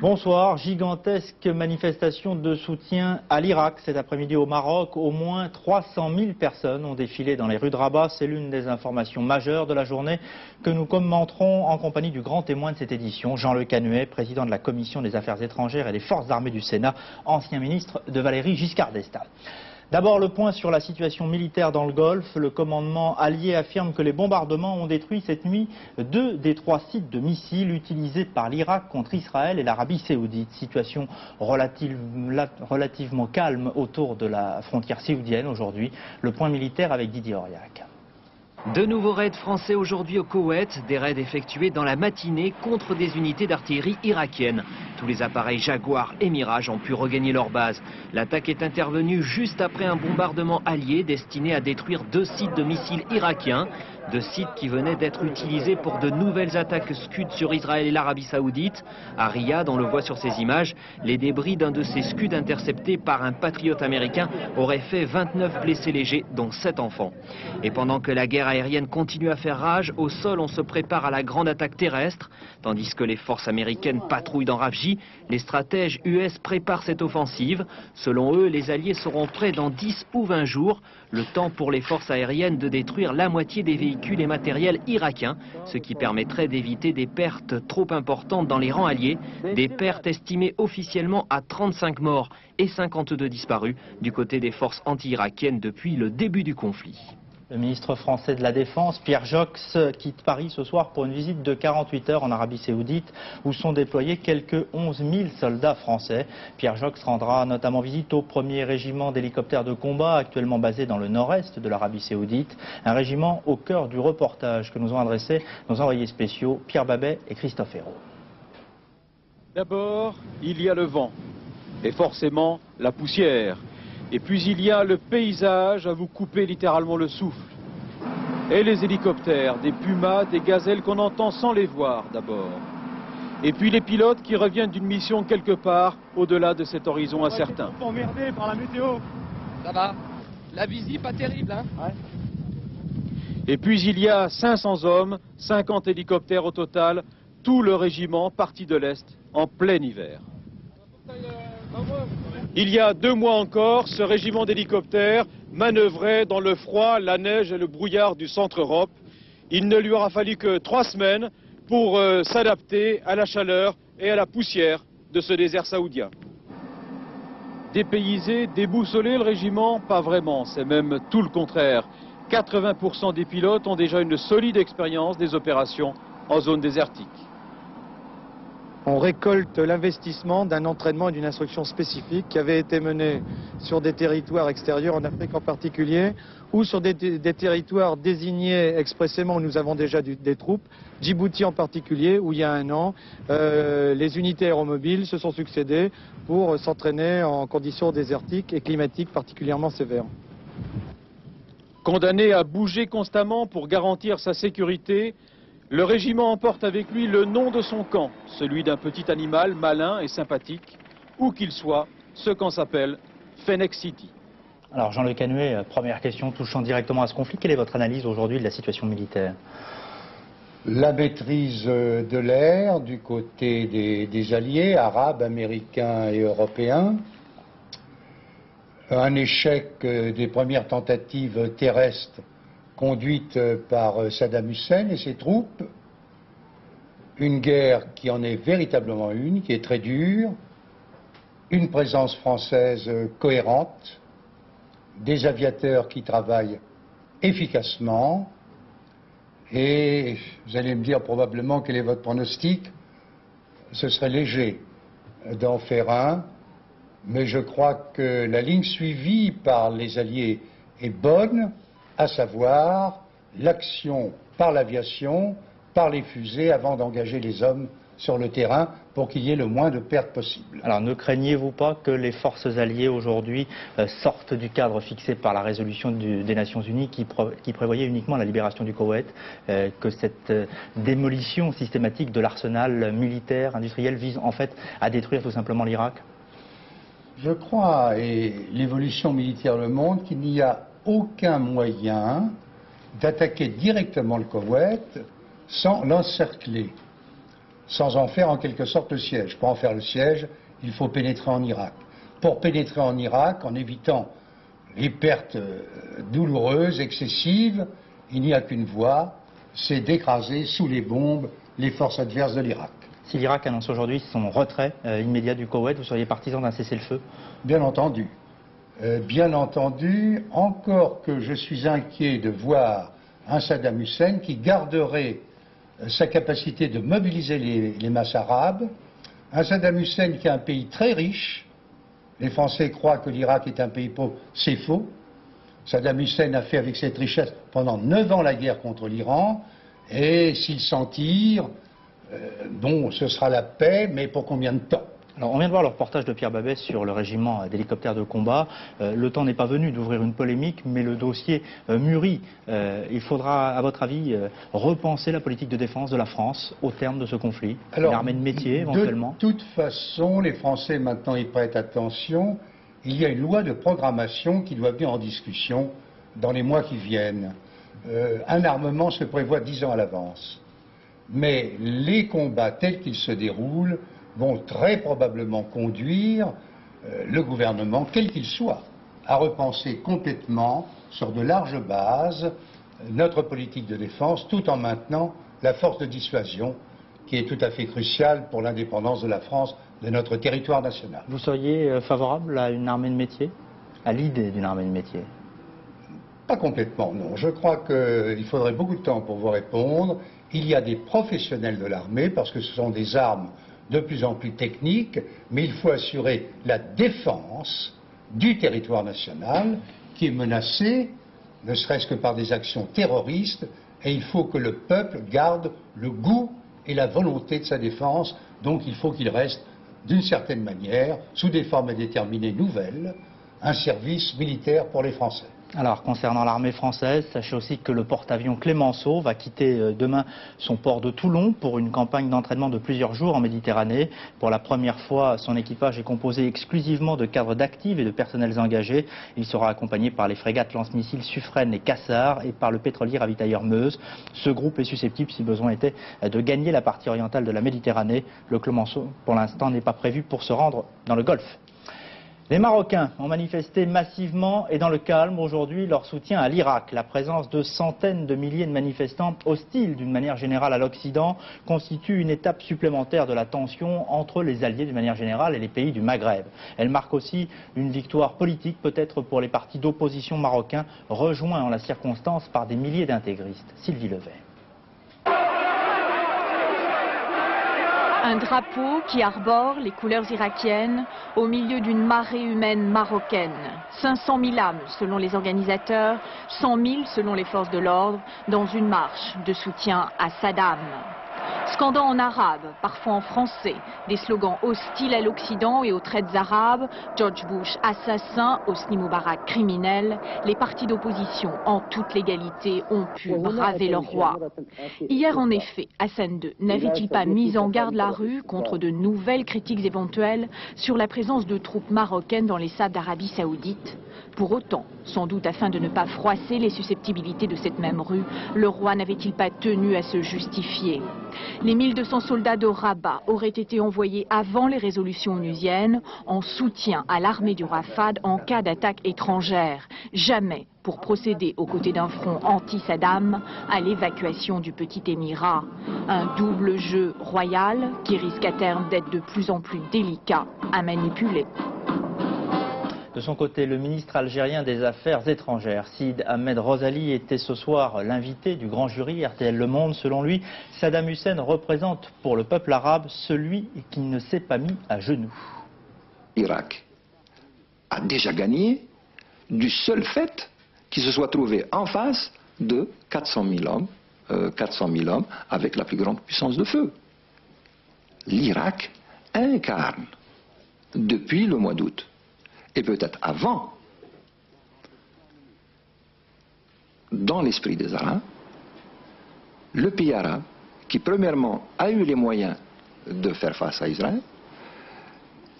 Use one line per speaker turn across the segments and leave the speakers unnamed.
Bonsoir. Gigantesque manifestation de soutien à l'Irak cet après-midi au Maroc. Au moins 300 000 personnes ont défilé dans les rues de Rabat. C'est l'une des informations majeures de la journée que nous commenterons en compagnie du grand témoin de cette édition, Jean Le Canuet, président de la Commission des Affaires étrangères et des Forces armées du Sénat, ancien ministre de Valéry Giscard d'Estaing. D'abord, le point sur la situation militaire dans le Golfe. Le commandement allié affirme que les bombardements ont détruit cette nuit 2 des 3 sites de missiles utilisés par l'Irak contre Israël et l'Arabie Saoudite. Situation relativement calme autour de la frontière saoudienne aujourd'hui. Le point militaire avec Didier Auriac.
De nouveaux raids français aujourd'hui au Koweït, des raids effectués dans la matinée contre des unités d'artillerie irakiennes. Tous les appareils Jaguar et Mirage ont pu regagner leur base. L'attaque est intervenue juste après un bombardement allié destiné à détruire 2 sites de missiles irakiens. 2 sites qui venaient d'être utilisés pour de nouvelles attaques Scud sur Israël et l'Arabie Saoudite. À Riyad, on le voit sur ces images, les débris d'un de ces Scud interceptés par un patriote américain auraient fait 29 blessés légers, dont 7 enfants. Et pendant que la guerre aérienne continue à faire rage, au sol on se prépare à la grande attaque terrestre. Tandis que les forces américaines patrouillent dans Rafji, les stratèges US préparent cette offensive. Selon eux, les alliés seront prêts dans 10 ou 20 jours. Le temps pour les forces aériennes de détruire la moitié des véhicules et matériels irakiens, ce qui permettrait d'éviter des pertes trop importantes dans les rangs alliés, des pertes estimées officiellement à 35 morts et 52 disparus du côté des forces anti-irakiennes depuis le début du conflit.
Le ministre français de la Défense, Pierre Jox, quitte Paris ce soir pour une visite de 48 heures en Arabie Saoudite où sont déployés quelques 11 000 soldats français. Pierre Jox rendra notamment visite au 1er régiment d'hélicoptères de combat actuellement basé dans le nord-est de l'Arabie Saoudite. Un régiment au cœur du reportage que nous ont adressé nos envoyés spéciaux Pierre Babet et Christophe Hérault.
D'abord, il y a le vent et forcément la poussière. Et puis il y a le paysage à vous couper littéralement le souffle. Et les hélicoptères, des pumas, des gazelles qu'on entend sans les voir d'abord. Et puis les pilotes qui reviennent d'une mission quelque part au-delà de cet horizon incertain.
Emmerdé par la météo.
Ça va. La visite pas terrible, hein.
Ouais.
Et puis il y a 500 hommes, 50 hélicoptères au total, tout le régiment parti de l'Est en plein hiver. Il y a 2 mois encore, ce régiment d'hélicoptères manœuvrait dans le froid, la neige et le brouillard du centre-Europe. Il ne lui aura fallu que 3 semaines pour s'adapter à la chaleur et à la poussière de ce désert saoudien. Dépaysé, déboussolé le régiment? Pas vraiment, c'est même tout le contraire. 80% des pilotes ont déjà une solide expérience des opérations en zone désertique.
On récolte l'investissement d'un entraînement et d'une instruction spécifique qui avait été mené sur des territoires extérieurs, en Afrique en particulier, ou sur des territoires désignés expressément où nous avons déjà des troupes, Djibouti en particulier, où il y a 1 an, les unités aéromobiles se sont succédées pour s'entraîner en conditions désertiques et climatiques particulièrement sévères.
Condamné à bouger constamment pour garantir sa sécurité, le régiment emporte avec lui le nom de son camp, celui d'un petit animal malin et sympathique, où qu'il soit, ce camp s'appelle Fennec City.
Alors Jean Le Canuet, première question touchant directement à ce conflit, quelle est votre analyse aujourd'hui de la situation militaire?
La maîtrise de l'air du côté des alliés, arabes, américains et européens. Un échec des premières tentatives terrestres conduite par Saddam Hussein et ses troupes, une guerre qui en est véritablement une, qui est très dure, une présence française cohérente, des aviateurs qui travaillent efficacement, et vous allez me dire probablement quel est votre pronostic. Ce serait léger d'en faire un, mais je crois que la ligne suivie par les Alliés est bonne, à savoir l'action par l'aviation, par les fusées, avant d'engager les hommes sur le terrain pour qu'il y ait le moins de pertes possibles.
Alors ne craignez-vous pas que les forces alliées aujourd'hui sortent du cadre fixé par la résolution des Nations Unies qui prévoyait uniquement la libération du Koweït, que cette démolition systématique de l'arsenal militaire, industriel vise en fait à détruire tout simplement l'Irak?
Je crois, et l'évolution militaire le montre, qu'il n'y a aucun moyen d'attaquer directement le Koweït sans l'encercler. sans en faire en quelque sorte le siège. Pour en faire le siège, il faut pénétrer en Irak. Pour pénétrer en Irak, en évitant les pertes douloureuses, excessives, il n'y a qu'une voie, c'est d'écraser sous les bombes les forces adverses de l'Irak.
Si l'Irak annonce aujourd'hui son retrait immédiat du Koweït, vous seriez partisan d'un cessez-le-feu?
Bien entendu. Bien entendu, encore que je suis inquiet de voir un Saddam Hussein qui garderait sa capacité de mobiliser les masses arabes, un Saddam Hussein qui est un pays très riche. Les Français croient que l'Irak est un pays pauvre, c'est faux. Saddam Hussein a fait avec cette richesse pendant 9 ans la guerre contre l'Iran, et s'il s'en tire, bon, ce sera la paix, mais pour combien de temps?
Alors, on vient de voir le reportage de Pierre Babès sur le régiment d'hélicoptères de combat. Le temps n'est pas venu d'ouvrir une polémique, mais le dossier mûrit. Il faudra, à votre avis, repenser la politique de défense de la France au terme de ce conflit.
Alors,
une armée de métier, éventuellement.
De toute façon, les Français maintenant y prêtent attention. Il y a une loi de programmation qui doit venir en discussion dans les mois qui viennent. Un armement se prévoit 10 ans à l'avance. Mais les combats tels qu'ils se déroulent vont très probablement conduire le gouvernement, quel qu'il soit, à repenser complètement, sur de larges bases, notre politique de défense, tout en maintenant la force de dissuasion qui est tout à fait cruciale pour l'indépendance de la France, de notre territoire national.
Vous seriez favorable à une armée de métier? À l'idée d'une armée de métier?
Pas complètement, non. Je crois qu'il faudrait beaucoup de temps pour vous répondre. Il y a des professionnels de l'armée, parce que ce sont des armes de plus en plus techniques, mais il faut assurer la défense du territoire national qui est menacé, ne serait-ce que par des actions terroristes, et il faut que le peuple garde le goût et la volonté de sa défense, donc il faut qu'il reste, d'une certaine manière, sous des formes indéterminées nouvelles, un service militaire pour les Français.
Alors, concernant l'armée française, sachez aussi que le porte-avions Clémenceau va quitter demain son port de Toulon pour une campagne d'entraînement de plusieurs jours en Méditerranée. Pour la première fois, son équipage est composé exclusivement de cadres d'actifs et de personnels engagés. Il sera accompagné par les frégates lance-missiles Suffren et Cassard et par le pétrolier ravitailleur Meuse. Ce groupe est susceptible, si besoin était, de gagner la partie orientale de la Méditerranée. Le Clémenceau, pour l'instant, n'est pas prévu pour se rendre dans le Golfe. Les Marocains ont manifesté massivement et dans le calme aujourd'hui leur soutien à l'Irak. La présence de centaines de milliers de manifestants hostiles d'une manière générale à l'Occident constitue une étape supplémentaire de la tension entre les alliés d'une manière générale et les pays du Maghreb. Elle marque aussi une victoire politique peut-être pour les partis d'opposition marocains rejoints en la circonstance par des milliers d'intégristes. Sylvie Levet.
Un drapeau qui arbore les couleurs irakiennes au milieu d'une marée humaine marocaine. 500 000 âmes selon les organisateurs, 100 000 selon les forces de l'ordre, dans une marche de soutien à Saddam. Scandant en arabe, parfois en français, des slogans hostiles à l'Occident et aux traites arabes, George Bush assassin, Hosni Moubarak criminel, les partis d'opposition en toute légalité ont pu braver leur roi. Hier en effet, Hassan II n'avait-il pas mis en garde la rue contre de nouvelles critiques éventuelles sur la présence de troupes marocaines dans les sables d'Arabie Saoudite? Pour autant, sans doute afin de ne pas froisser les susceptibilités de cette même rue, le roi n'avait-il pas tenu à se justifier? Les 1200 soldats de Rabat auraient été envoyés avant les résolutions onusiennes en soutien à l'armée du roi Fahd en cas d'attaque étrangère. Jamais pour procéder aux côtés d'un front anti-Saddam à l'évacuation du petit émirat. Un double jeu royal qui risque à terme d'être de plus en plus délicat à manipuler.
De son côté, le ministre algérien des Affaires étrangères, Sid Ahmed Rosali, était ce soir l'invité du grand jury RTL Le Monde. Selon lui, Saddam Hussein représente pour le peuple arabe celui qui ne s'est pas mis à genoux.
L'Irak a déjà gagné du seul fait qu'il se soit trouvé en face de 400 000 hommes avec la plus grande puissance de feu. L'Irak incarne depuis le mois d'août, et peut-être avant, dans l'esprit des Arabes, le pays arabe qui premièrement a eu les moyens de faire face à Israël,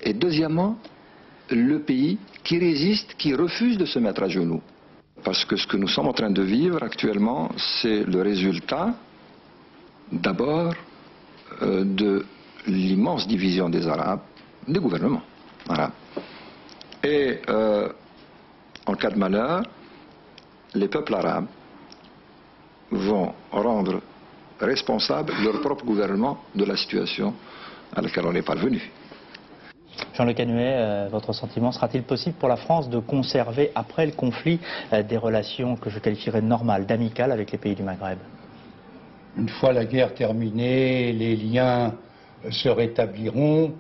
et deuxièmement, le pays qui résiste, qui refuse de se mettre à genoux. Parce que ce que nous sommes en train de vivre actuellement, c'est le résultat, d'abord, de l'immense division des Arabes, des gouvernements arabes. Et en cas de malheur, les peuples arabes vont rendre responsable leur propre gouvernement de la situation à laquelle on est parvenu.
Jean-Luc Anhuet, votre sentiment, sera-t-il possible pour la France de conserver, après le conflit, des relations que je qualifierais de normales, d'amicales avec les pays du Maghreb?
Une fois la guerre terminée, les liens se rétabliront.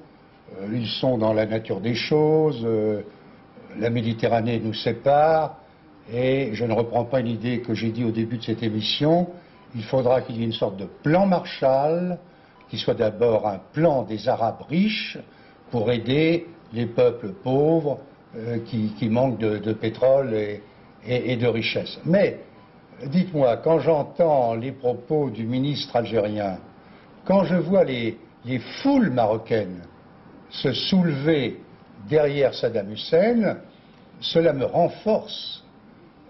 Ils sont dans la nature des choses. La Méditerranée nous sépare. Et je ne reprends pas une idée que j'ai dit au début de cette émission. Il faudra qu'il y ait une sorte de plan Marshall, qui soit d'abord un plan des Arabes riches pour aider les peuples pauvres qui manquent de pétrole et de richesse. Mais, dites-moi, quand j'entends les propos du ministre algérien, quand je vois les foules marocaines se soulever derrière Saddam Hussein, cela me renforce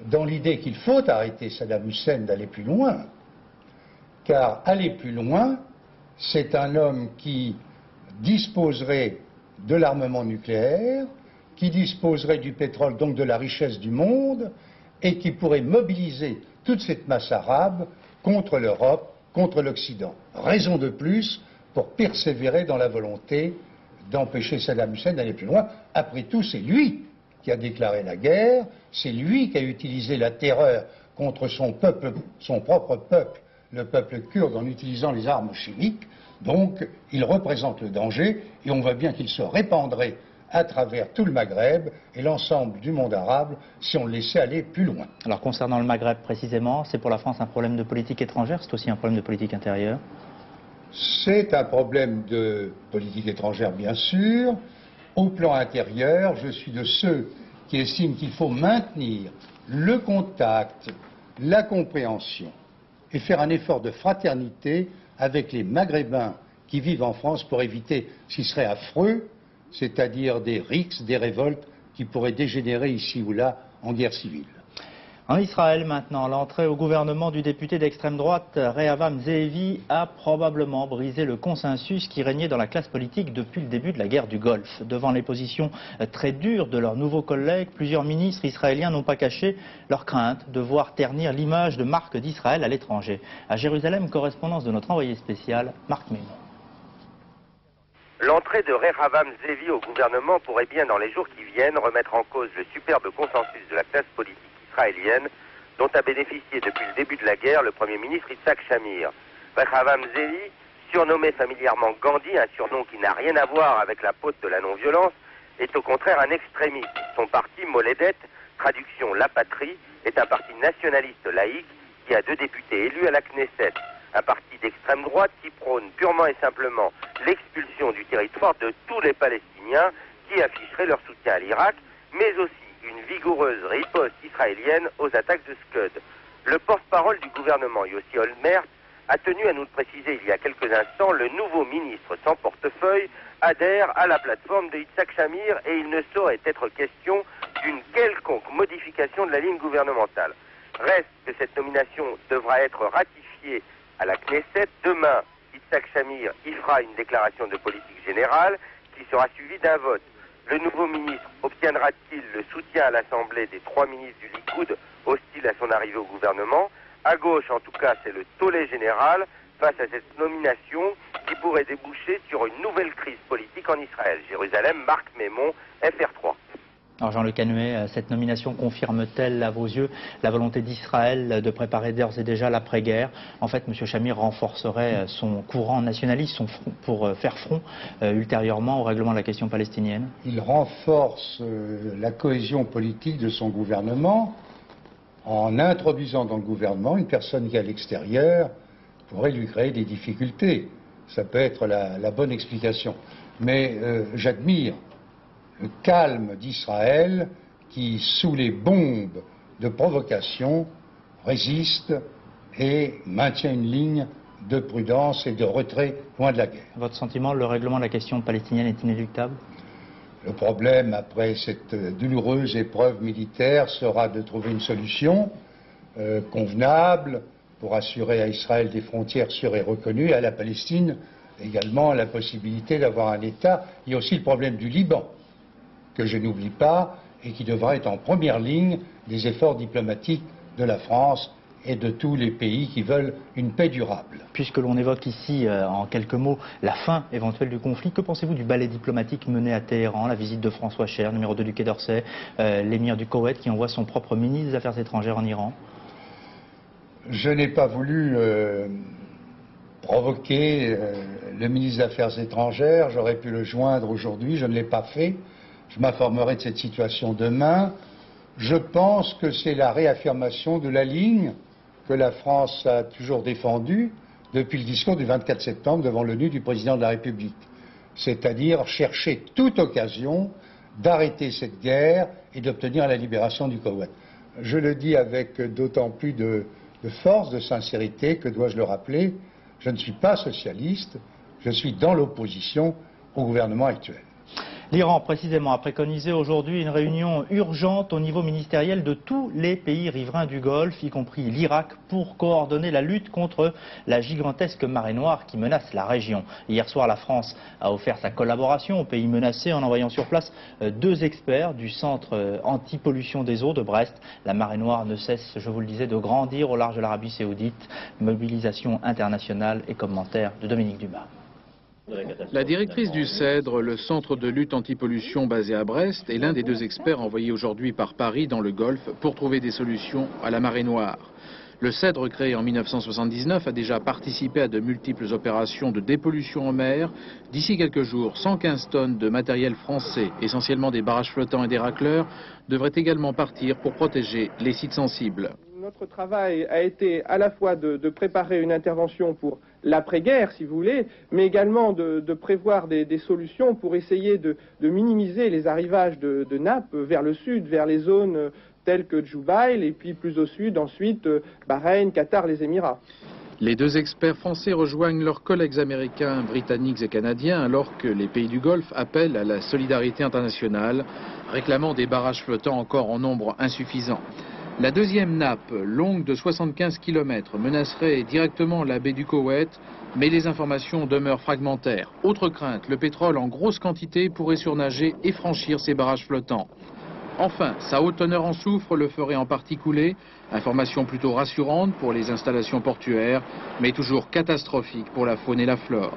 dans l'idée qu'il faut arrêter Saddam Hussein d'aller plus loin. Car aller plus loin, c'est un homme qui disposerait de l'armement nucléaire, qui disposerait du pétrole, donc de la richesse du monde, et qui pourrait mobiliser toute cette masse arabe contre l'Europe, contre l'Occident. Raison de plus pour persévérer dans la volonté d'empêcher Saddam Hussein d'aller plus loin. Après tout, c'est lui qui a déclaré la guerre, c'est lui qui a utilisé la terreur contre son peuple, son propre peuple, le peuple kurde, en utilisant les armes chimiques. Donc, il représente le danger, et on voit bien qu'il se répandrait à travers tout le Maghreb et l'ensemble du monde arabe si on le laissait aller plus loin.
Alors, concernant le Maghreb précisément, c'est pour la France un problème de politique étrangère, c'est aussi un problème de politique intérieure?
C'est un problème de politique étrangère, bien sûr. Au plan intérieur, je suis de ceux qui estiment qu'il faut maintenir le contact, la compréhension et faire un effort de fraternité avec les Maghrébins qui vivent en France pour éviter ce qui serait affreux, c'est-à-dire des rixes, des révoltes qui pourraient dégénérer ici ou là en guerre civile.
En Israël maintenant, l'entrée au gouvernement du député d'extrême droite Rehavam Zeevi a probablement brisé le consensus qui régnait dans la classe politique depuis le début de la guerre du Golfe. Devant les positions très dures de leurs nouveaux collègues, plusieurs ministres israéliens n'ont pas caché leur crainte de voir ternir l'image de marque d'Israël à l'étranger. À Jérusalem, correspondance de notre envoyé spécial, Marc Mémon.
L'entrée de Rehavam Zeevi au gouvernement pourrait bien, dans les jours qui viennent, remettre en cause le superbe consensus de la classe politique israélienne dont a bénéficié depuis le début de la guerre le Premier ministre Yitzhak Shamir. Rehavam Zeevi, surnommé familièrement Gandhi, un surnom qui n'a rien à voir avec l'apôtre de la non-violence, est au contraire un extrémiste. Son parti, Moledet, traduction La Patrie, est un parti nationaliste laïque qui a 2 députés élus à la Knesset. Un parti d'extrême droite qui prône purement et simplement l'expulsion du territoire de tous les Palestiniens qui afficheraient leur soutien à l'Irak, mais aussi une vigoureuse riposte israélienne aux attaques de Scud. Le porte-parole du gouvernement, Yossi Olmert, a tenu à nous le préciser il y a quelques instants. Le nouveau ministre sans portefeuille adhère à la plateforme de Yitzhak Shamir et il ne saurait être question d'une quelconque modification de la ligne gouvernementale. Reste que cette nomination devra être ratifiée à la Knesset. Demain, Yitzhak Shamir y fera une déclaration de politique générale qui sera suivie d'un vote. Le nouveau ministre obtiendra-t-il le soutien à l'Assemblée des 3 ministres du Likoud hostiles à son arrivée au gouvernement? À gauche, en tout cas, c'est le tollé général face à cette nomination qui pourrait déboucher sur une nouvelle crise politique en Israël. Jérusalem, Marc Mémon, FR3.
Alors Jean-Luc Anhuet, cette nomination confirme-t-elle à vos yeux la volonté d'Israël de préparer d'ores et déjà l'après-guerre? En fait, M. Shamir renforcerait son courant nationaliste pour faire front ultérieurement au règlement de la question palestinienne.
Il renforce la cohésion politique de son gouvernement en introduisant dans le gouvernement une personne qui, à l'extérieur, pourrait lui créer des difficultés. Ça peut être la bonne explication. Mais j'admire le calme d'Israël qui, sous les bombes de provocation, résiste et maintient une ligne de prudence et de retrait loin de la guerre.
Votre sentiment, le règlement de la question palestinienne est inéluctable?
Le problème, après cette douloureuse épreuve militaire, sera de trouver une solution convenable pour assurer à Israël des frontières sûres et reconnues, et à la Palestine également la possibilité d'avoir un État. Il y a aussi le problème du Liban, que je n'oublie pas, et qui devra être en première ligne des efforts diplomatiques de la France et de tous les pays qui veulent une paix durable.
Puisque l'on évoque ici, en quelques mots, la fin éventuelle du conflit, que pensez-vous du ballet diplomatique mené à Téhéran, la visite de François Cher, numéro 2 du Quai d'Orsay, l'émir du Koweït qui envoie son propre ministre des Affaires étrangères en Iran?
Je n'ai pas voulu provoquer le ministre des Affaires étrangères, j'aurais pu le joindre aujourd'hui, je ne l'ai pas fait. Je m'informerai de cette situation demain. Je pense que c'est la réaffirmation de la ligne que la France a toujours défendue depuis le discours du 24 septembre devant l'ONU du président de la République. C'est-à-dire chercher toute occasion d'arrêter cette guerre et d'obtenir la libération du Koweït. Je le dis avec d'autant plus de force, de sincérité, que dois-je le rappeler, je ne suis pas socialiste, je suis dans l'opposition au gouvernement actuel.
L'Iran, précisément, a préconisé aujourd'hui une réunion urgente au niveau ministériel de tous les pays riverains du Golfe, y compris l'Irak, pour coordonner la lutte contre la gigantesque marée noire qui menace la région. Hier soir, la France a offert sa collaboration aux pays menacés en envoyant sur place 2 experts du centre anti-pollution des eaux de Brest. La marée noire ne cesse, je vous le disais, de grandir au large de l'Arabie Saoudite. Mobilisation internationale et commentaire de Dominique Dumas.
La directrice du CEDRE, le centre de lutte anti-pollution basé à Brest, est l'un des 2 experts envoyés aujourd'hui par Paris dans le Golfe pour trouver des solutions à la marée noire. Le CEDRE, créé en 1979, a déjà participé à de multiples opérations de dépollution en mer. D'ici quelques jours, 115 tonnes de matériel français, essentiellement des barrages flottants et des racleurs, devraient également partir pour protéger les sites sensibles.
Notre travail a été à la fois de préparer une intervention pour l'après-guerre, si vous voulez, mais également de prévoir des solutions pour essayer de minimiser les arrivages de nappes vers le sud, vers les zones telles que Djoubaïl, et puis plus au sud, ensuite Bahreïn, Qatar, les Émirats.
Les 2 experts français rejoignent leurs collègues américains, britanniques et canadiens alors que les pays du Golfe appellent à la solidarité internationale, réclamant des barrages flottants encore en nombre insuffisant. La 2e nappe, longue de 75 km, menacerait directement la baie du Koweït, mais les informations demeurent fragmentaires. Autre crainte, le pétrole en grosse quantité pourrait surnager et franchir ces barrages flottants. Enfin, sa haute teneur en soufre le ferait en partie couler. Information plutôt rassurante pour les installations portuaires, mais toujours catastrophique pour la faune et la flore.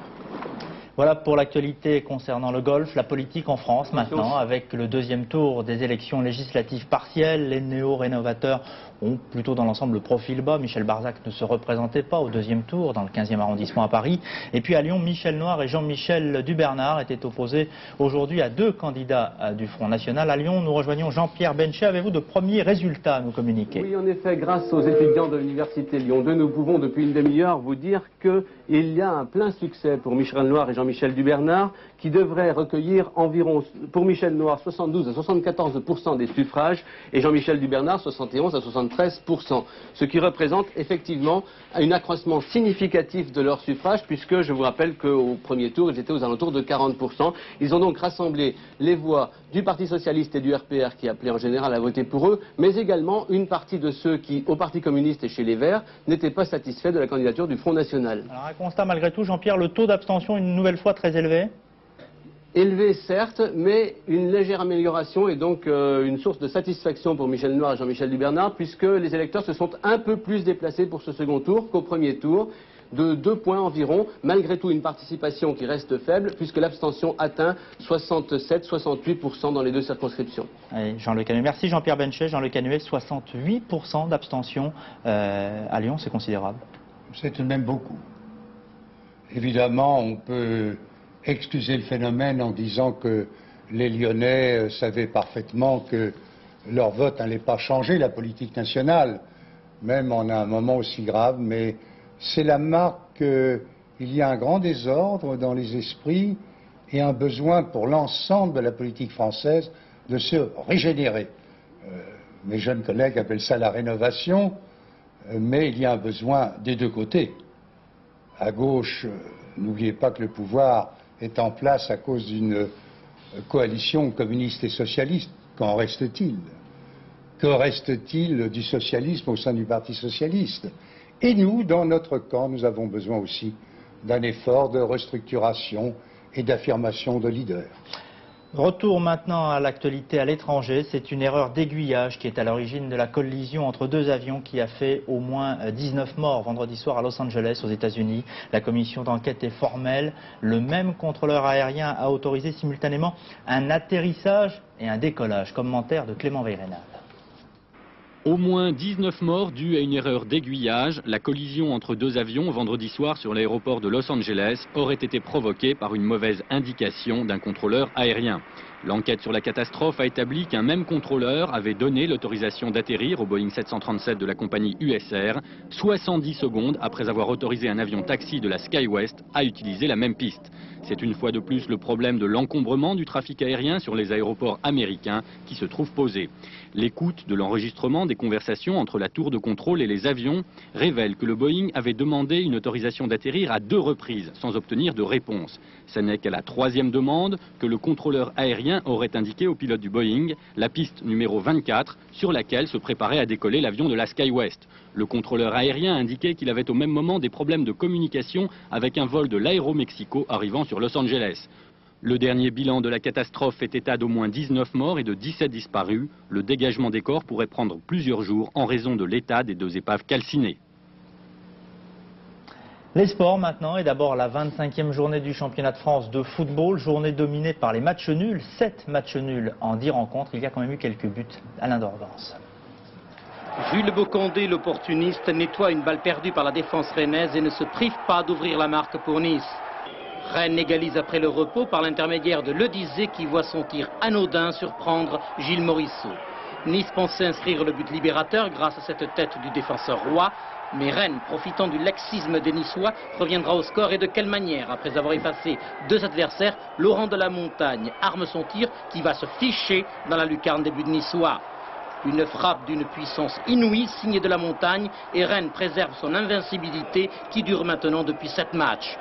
Voilà pour l'actualité concernant le Golfe, la politique en France maintenant, avec le 2e tour des élections législatives partielles. Les néo-rénovateurs ont plutôt dans l'ensemble le profil bas. Michel Barzac ne se représentait pas au 2e tour dans le 15e arrondissement à Paris. Et puis à Lyon, Michel Noir et Jean-Michel Dubernard étaient opposés aujourd'hui à 2 candidats du Front National. À Lyon, nous rejoignons Jean-Pierre Benchet. Avez-vous de premiers résultats à nous communiquer?
Oui, en effet, grâce aux étudiants de l'Université Lyon 2, nous pouvons depuis une demi-heure vous dire qu'il y a un plein succès pour Michel Noir et Jean-Michel Dubernard, qui devraient recueillir environ, pour Michel Noir, 72 à 74% des suffrages, et Jean-Michel Dubernard, 71 à 73%. Ce qui représente effectivement un accroissement significatif de leurs suffrages, puisque je vous rappelle qu'au premier tour, ils étaient aux alentours de 40%. Ils ont donc rassemblé les voix du Parti Socialiste et du RPR, qui appelaient en général à voter pour eux, mais également une partie de ceux qui, au Parti Communiste et chez les Verts, n'étaient pas satisfaits de la candidature du Front National.
Alors un constat malgré tout, Jean-Pierre, le taux d'abstention une nouvelle fois très élevé?
Élevé certes, mais une légère amélioration et donc une source de satisfaction pour Michel Noir et Jean-Michel Dubernard, puisque les électeurs se sont un peu plus déplacés pour ce second tour qu'au premier tour, de 2 points environ, malgré tout une participation qui reste faible, puisque l'abstention atteint 67-68% dans les 2 circonscriptions.
Allez, Jean Le Canuet. Merci Jean-Pierre Benchet. Jean Le Canuet, 68% d'abstention à Lyon, c'est considérable.
C'est tout de même beaucoup. Évidemment, on peut excuser le phénomène en disant que les Lyonnais savaient parfaitement que leur vote n'allait pas changer la politique nationale, même en un moment aussi grave, mais c'est la marque qu'il y a un grand désordre dans les esprits et un besoin pour l'ensemble de la politique française de se régénérer. Mes jeunes collègues appellent ça la rénovation, mais il y a un besoin des 2 côtés. À gauche, n'oubliez pas que le pouvoir est en place à cause d'une coalition communiste et socialiste. Qu'en reste-t-il? Que reste-t-il du socialisme au sein du Parti socialiste? Et nous, dans notre camp, nous avons besoin aussi d'un effort de restructuration et d'affirmation de leader.
Retour maintenant à l'actualité à l'étranger. C'est une erreur d'aiguillage qui est à l'origine de la collision entre deux avions qui a fait au moins 19 morts vendredi soir à Los Angeles, aux États-Unis. La commission d'enquête est formelle. Le même contrôleur aérien a autorisé simultanément un atterrissage et un décollage. Commentaire de Clément Veyrenal.
Au moins 19 morts dus à une erreur d'aiguillage. La collision entre deux avions vendredi soir sur l'aéroport de Los Angeles aurait été provoquée par une mauvaise indication d'un contrôleur aérien. L'enquête sur la catastrophe a établi qu'un même contrôleur avait donné l'autorisation d'atterrir au Boeing 737 de la compagnie USR 70 secondes après avoir autorisé un avion taxi de la SkyWest à utiliser la même piste. C'est une fois de plus le problème de l'encombrement du trafic aérien sur les aéroports américains qui se trouve posé. L'écoute de l'enregistrement des conversations entre la tour de contrôle et les avions révèle que le Boeing avait demandé une autorisation d'atterrir à 2 reprises sans obtenir de réponse. Ce n'est qu'à la 3e demande que le contrôleur aérien aurait indiqué au pilote du Boeing la piste numéro 24 sur laquelle se préparait à décoller l'avion de la SkyWest. Le contrôleur aérien indiquait qu'il avait au même moment des problèmes de communication avec un vol de l'Aéromexico arrivant sur Los Angeles. Le dernier bilan de la catastrophe fait état d'au moins 19 morts et de 17 disparus. Le dégagement des corps pourrait prendre plusieurs jours en raison de l'état des 2 épaves calcinées.
Les sports maintenant, et d'abord la 25e journée du championnat de France de football, journée dominée par les matchs nuls, 7 matchs nuls en 10 rencontres, il y a quand même eu quelques buts. Alain Dorgance.
Jules Bocandé, l'opportuniste, nettoie une balle perdue par la défense rennaise et ne se prive pas d'ouvrir la marque pour Nice. Rennes égalise après le repos par l'intermédiaire de Ledizé qui voit son tir anodin surprendre Gilles Morisseau. Nice pensait inscrire le but libérateur grâce à cette tête du défenseur roi. Mais Rennes, profitant du laxisme des Niçois, reviendra au score et de quelle manière? Après avoir effacé 2 adversaires, Laurent de la Montagne arme son tir qui va se ficher dans la lucarne des buts niçois. Une frappe d'une puissance inouïe signée de la Montagne et Rennes préserve son invincibilité qui dure maintenant depuis 7 matchs.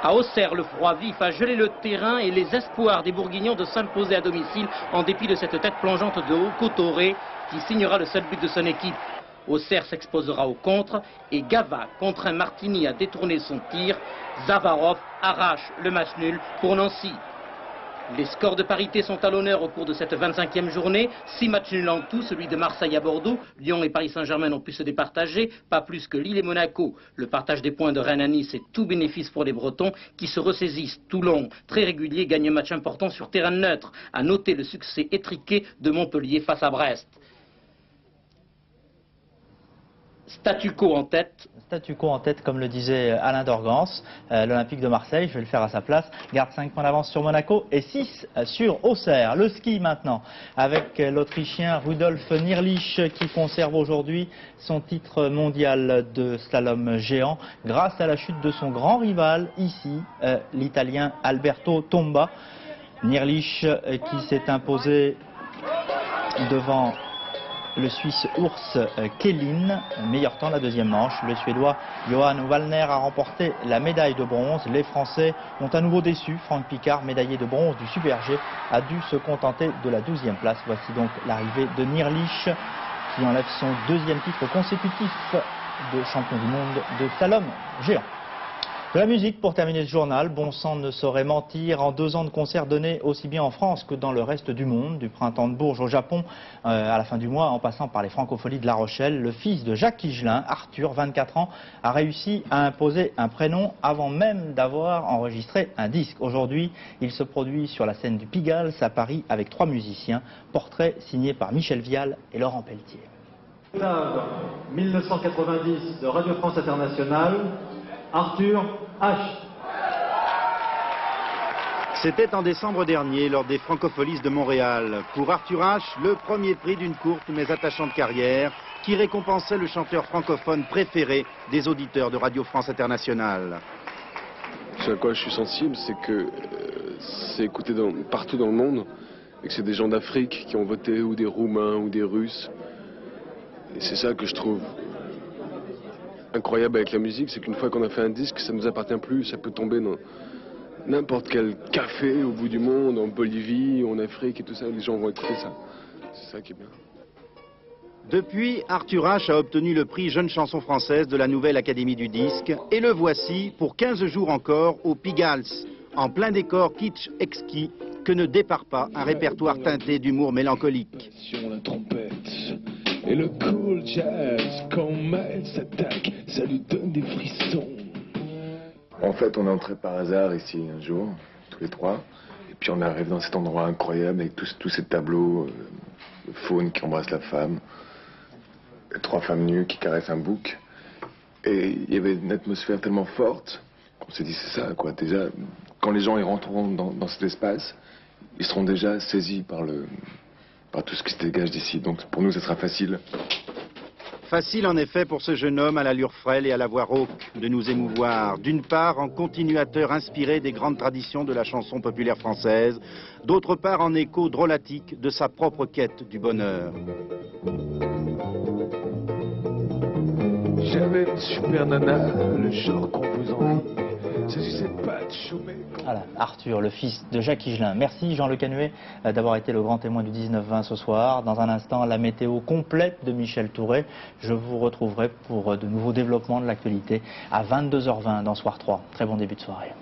À Auxerre, le froid vif a gelé le terrain et les espoirs des Bourguignons de s'imposer à domicile en dépit de cette tête plongeante de Okotoré qui signera le seul but de son équipe. Auxerre s'exposera au contre et Gava contraint Martini à détourner son tir. Zavarov arrache le match nul pour Nancy. Les scores de parité sont à l'honneur au cours de cette 25e journée. 6 matchs nuls en tout, celui de Marseille à Bordeaux. Lyon et Paris Saint-Germain ont pu se départager, pas plus que Lille et Monaco. Le partage des points de Rennes à Nice est tout bénéfice pour les Bretons qui se ressaisissent. Toulon, très régulier, gagne un match important sur terrain neutre. À noter le succès étriqué de Montpellier face à Brest. Statu quo en tête.
Statu quo en tête, comme le disait Alain Dorgance. L'Olympique de Marseille, je vais le faire à sa place, garde 5 points d'avance sur Monaco et 6 sur Auxerre. Le ski maintenant, avec l'Autrichien Rudolf Nierlich qui conserve aujourd'hui son titre mondial de slalom géant grâce à la chute de son grand rival ici, l'Italien Alberto Tomba. Nierlich qui s'est imposé devant le Suisse Urs Kellin, meilleur temps de la 2e manche. Le Suédois Johan Wallner a remporté la médaille de bronze. Les Français ont à nouveau déçu. Franck Picard, médaillé de bronze du Super G, a dû se contenter de la 12e place. Voici donc l'arrivée de Nierlich qui enlève son 2e titre consécutif de champion du monde de slalom géant. De la musique pour terminer ce journal. Bon sang ne saurait mentir. En 2 ans de concerts donnés aussi bien en France que dans le reste du monde, du printemps de Bourges au Japon à la fin du mois, en passant par les Francopholies de La Rochelle, le fils de Jacques Higelin, Arthur, 24 ans, a réussi à imposer un prénom avant même d'avoir enregistré un disque. Aujourd'hui, il se produit sur la scène du Pigalle à Paris avec 3 musiciens. Portrait signé par Michel Vial et Laurent Pelletier.
1990 de Radio France Internationale. Arthur H.
C'était en décembre dernier, lors des Francopholies de Montréal. Pour Arthur H, le premier prix d'une courte mais attachante carrière qui récompensait le chanteur francophone préféré des auditeurs de Radio France Internationale.
Ce à quoi je suis sensible, c'est que c'est écouté partout dans le monde et que c'est des gens d'Afrique qui ont voté, ou des Roumains, ou des Russes. Et c'est ça que je trouve incroyable avec la musique, c'est qu'une fois qu'on a fait un disque, ça ne nous appartient plus, ça peut tomber dans n'importe quel café au bout du monde, en Bolivie, en Afrique et tout ça, les gens vont écouter ça. C'est ça qui est bien.
Depuis, Arthur H a obtenu le prix Jeune chanson française de la Nouvelle Académie du Disque. Et le voici pour 15 jours encore au Pigalle, en plein décor kitsch exquis que ne départ pas un répertoire teinté d'humour mélancolique.
La trompette et le cool jazz, quand Miles s'attaque, ça lui donne des frissons.
En fait, on est entré par hasard ici un jour, tous les trois, et puis on arrive dans cet endroit incroyable avec tous ces tableaux, le faune qui embrasse la femme, et 3 femmes nues qui caressent un bouc, et il y avait une atmosphère tellement forte qu'on s'est dit c'est ça quoi. Déjà, quand les gens y rentreront dans cet espace, ils seront déjà saisis par tout ce qui se dégage d'ici. Donc pour nous, ça sera facile.
Facile en effet pour ce jeune homme à l'allure frêle et à la voix rauque de nous émouvoir. D'une part en continuateur inspiré des grandes traditions de la chanson populaire française, d'autre part en écho drôlatique de sa propre quête du bonheur.
J'avais une super nana, le genre qu'on vous envie. C'est pas de chômer.
Voilà, Arthur, le fils de Jacques Higelin. Merci Jean Le Canuet d'avoir été le grand témoin du 19-20 ce soir. Dans un instant, la météo complète de Michel Touré. Je vous retrouverai pour de nouveaux développements de l'actualité à 22h20 dans Soir 3. Très bon début de soirée.